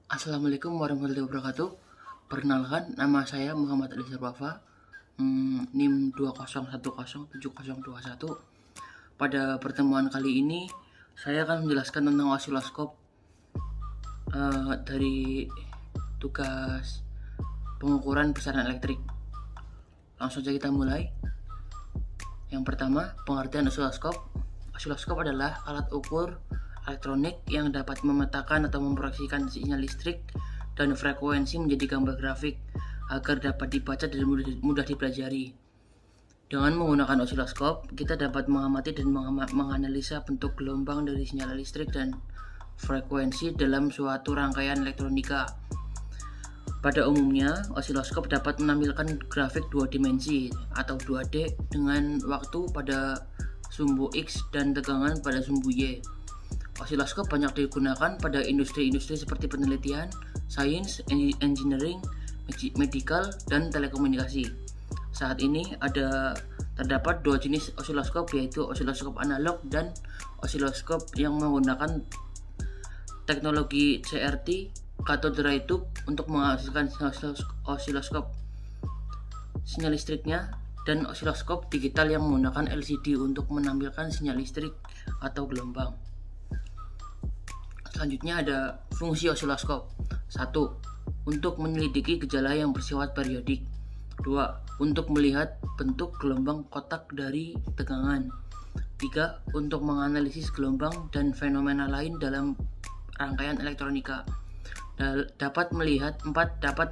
Assalamualaikum warahmatullahi wabarakatuh. Perkenalkan, nama saya Muhammad Ali Wafa, NIM 2010721. Pada pertemuan kali ini, saya akan menjelaskan tentang osiloskop dari tugas pengukuran besaran elektrik. Langsung saja kita mulai. Yang pertama, pengertian osiloskop. Osiloskop adalah alat ukur elektronik yang dapat memetakan atau memproyeksikan sinyal listrik dan frekuensi menjadi gambar grafik agar dapat dibaca dan mudah dipelajari. Dengan menggunakan osiloskop, kita dapat mengamati dan menganalisa bentuk gelombang dari sinyal listrik dan frekuensi dalam suatu rangkaian elektronika. Pada umumnya, osiloskop dapat menampilkan grafik dua dimensi atau 2D dengan waktu pada sumbu X dan tegangan pada sumbu Y. Osiloskop banyak digunakan pada industri-industri seperti penelitian, sains, engineering, medical, dan telekomunikasi. Saat ini terdapat dua jenis osiloskop, yaitu osiloskop analog dan osiloskop yang menggunakan teknologi CRT cathode ray tube untuk menghasilkan osiloskop sinyal listriknya, dan osiloskop digital yang menggunakan LCD untuk menampilkan sinyal listrik atau gelombang. Selanjutnya ada fungsi osiloskop. 1. Untuk menyelidiki gejala yang bersifat periodik. 2. Untuk melihat bentuk gelombang kotak dari tegangan. 3. Untuk menganalisis gelombang dan fenomena lain dalam rangkaian elektronika. 4. Dapat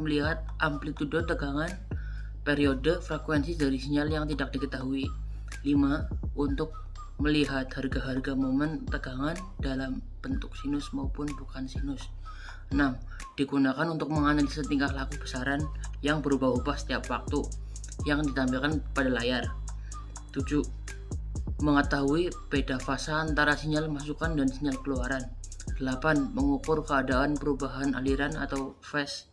melihat amplitudo tegangan, periode, frekuensi dari sinyal yang tidak diketahui. 5. Untuk melihat harga-harga momen tegangan dalam bentuk sinus maupun bukan sinus. 6. Digunakan untuk menganalisa tingkah laku besaran yang berubah-ubah setiap waktu yang ditampilkan pada layar. 7. Mengetahui beda fase antara sinyal masukan dan sinyal keluaran. 8. Mengukur keadaan perubahan aliran atau phase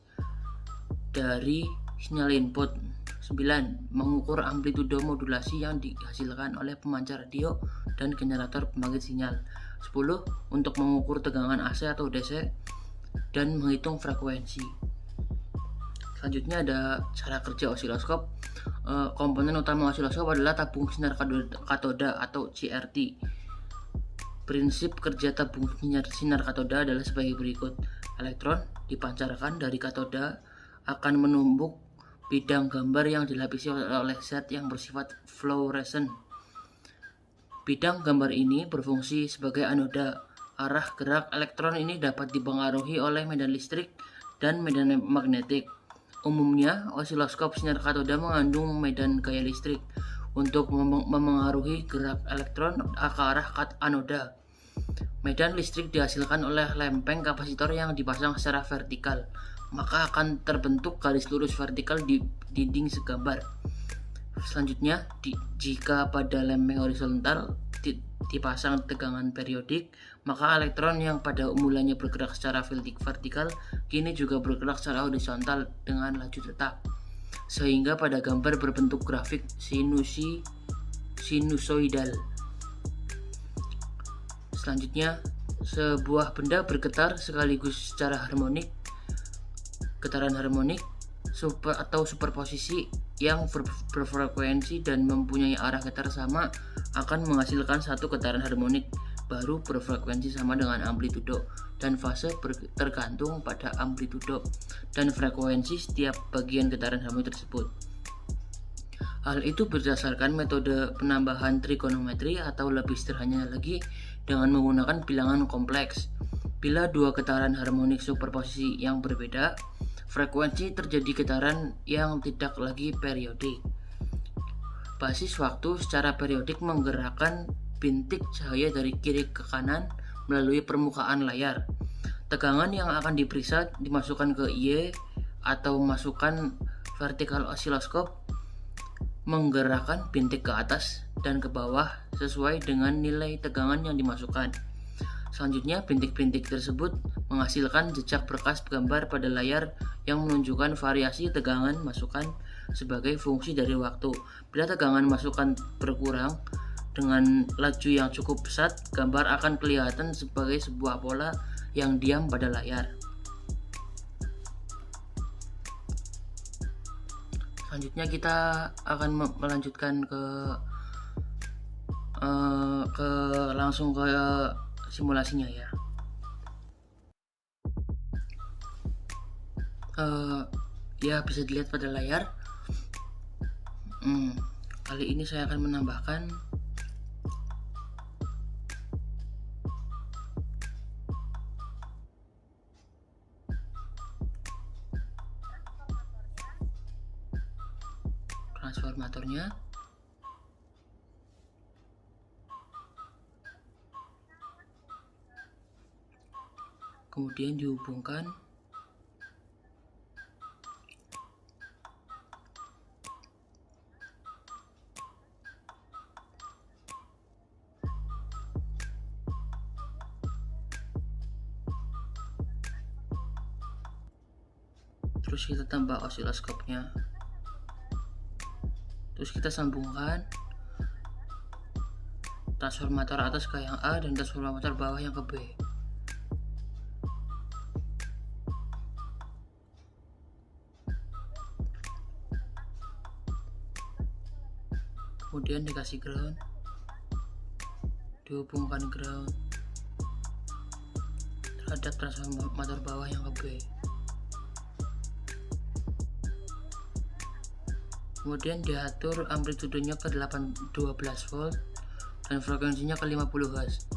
dari sinyal input. 9. Mengukur amplitudo modulasi yang dihasilkan oleh pemancar radio dan generator pembangkit sinyal. 10. Untuk mengukur tegangan AC atau DC dan menghitung frekuensi. Selanjutnya ada cara kerja osiloskop. Komponen utama osiloskop adalah tabung sinar katoda atau CRT. Prinsip kerja tabung sinar katoda adalah sebagai berikut. Elektron dipancarkan dari katoda akan menumbuk bidang gambar yang dilapisi oleh zat yang bersifat fluorescent. Bidang gambar ini berfungsi sebagai anoda. Arah gerak elektron ini dapat dipengaruhi oleh medan listrik dan medan magnetik. Umumnya, osiloskop sinar katoda mengandung medan gaya listrik untuk memengaruhi gerak elektron ke arah anoda. Medan listrik dihasilkan oleh lempeng kapasitor yang dipasang secara vertikal, maka akan terbentuk garis lurus vertikal di dinding segambar. Selanjutnya, jika pada lempeng horizontal dipasang tegangan periodik, maka elektron yang pada mulanya bergerak secara vertikal kini juga bergerak secara horizontal dengan laju tetap, sehingga pada gambar berbentuk grafik sinusoidal. Selanjutnya, sebuah benda bergetar sekaligus secara harmonik. Getaran harmonik atau superposisi yang berfrekuensi dan mempunyai arah getar sama akan menghasilkan satu getaran harmonik baru berfrekuensi sama dengan amplitudo dan fase tergantung pada amplitudo dan frekuensi setiap bagian getaran harmonik tersebut. Hal itu berdasarkan metode penambahan trigonometri atau lebih sederhananya lagi dengan menggunakan bilangan kompleks. Bila dua getaran harmonik superposisi yang berbeda, frekuensi terjadi getaran yang tidak lagi periodik. Basis waktu secara periodik menggerakkan bintik cahaya dari kiri ke kanan melalui permukaan layar. Tegangan yang akan diperiksa dimasukkan ke Y atau masukkan vertikal osiloskop menggerakkan bintik ke atas dan ke bawah sesuai dengan nilai tegangan yang dimasukkan. Selanjutnya, bintik-bintik tersebut menghasilkan jejak berkas gambar pada layar yang menunjukkan variasi tegangan masukan sebagai fungsi dari waktu. Bila tegangan masukan berkurang dengan laju yang cukup pesat, gambar akan kelihatan sebagai sebuah pola yang diam pada layar. Selanjutnya kita akan melanjutkan ke langsung ke simulasinya ya. Ya bisa dilihat pada layar. Kali ini saya akan menambahkan transformatornya. Kemudian dihubungkan terus kita tambah osiloskopnya, terus kita sambungkan transformator atas ke yang A dan transformator bawah yang ke B. Kemudian dikasih ground, dihubungkan ground terhadap transformator bawah yang ke B. Kemudian diatur amplitudenya ke 12 volt dan frekuensinya ke 50 Hz.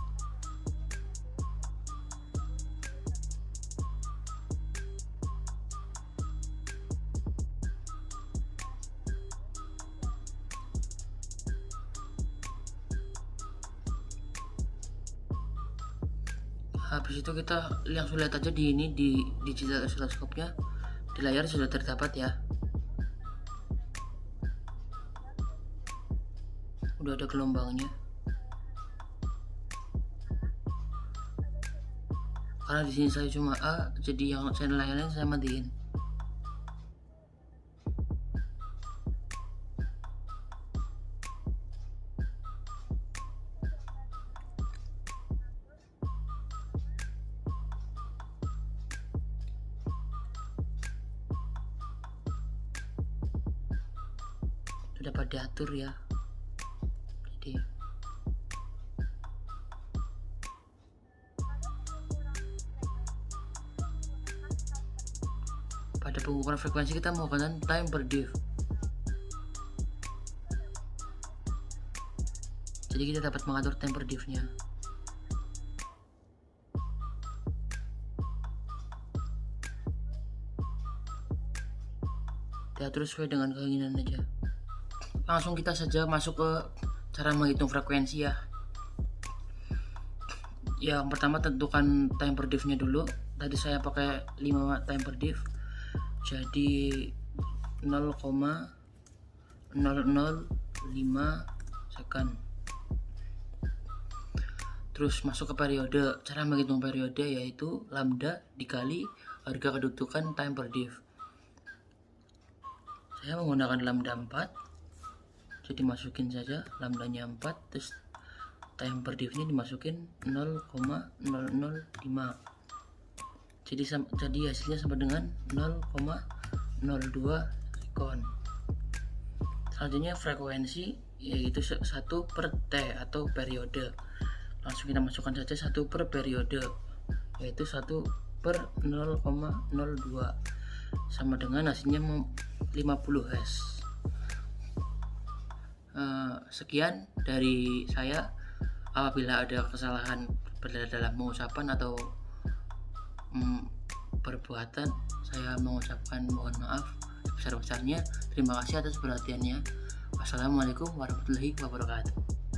Habis itu kita langsung lihat aja di digital oscilloscope-nya, di layar sudah terdapat ya. Udah ada gelombangnya. Karena di sini saya cuma A, jadi yang channel lain saya matiin. Dapat diatur ya. Jadi pada pengukuran frekuensi kita menggunakan time per diff. Jadi kita dapat mengatur time per diff-nya. Diatur sesuai dengan keinginan aja. Langsung kita saja masuk ke cara menghitung frekuensi ya. Yang pertama tentukan time per diff-nya dulu. Tadi saya pakai 5 time per diff. Jadi 0,005 second. Terus masuk ke periode. Cara menghitung periode yaitu lambda dikali harga kedudukan time per diff. Saya menggunakan lambda 4. Jadi masukin saja lambdanya 4, terus time per diff-nya dimasukin 0,005. Jadi hasilnya sama dengan 0,02 second. Selanjutnya frekuensi yaitu 1 per T atau periode. Langsung kita masukkan saja 1 per periode yaitu 1 per 0,02 sama dengan hasilnya 50 Hz. Sekian dari saya. Apabila ada kesalahan dalam pengucapan atau perbuatan, saya mengucapkan mohon maaf sebesar-besarnya. Terima kasih atas perhatiannya. Wassalamualaikum warahmatullahi wabarakatuh.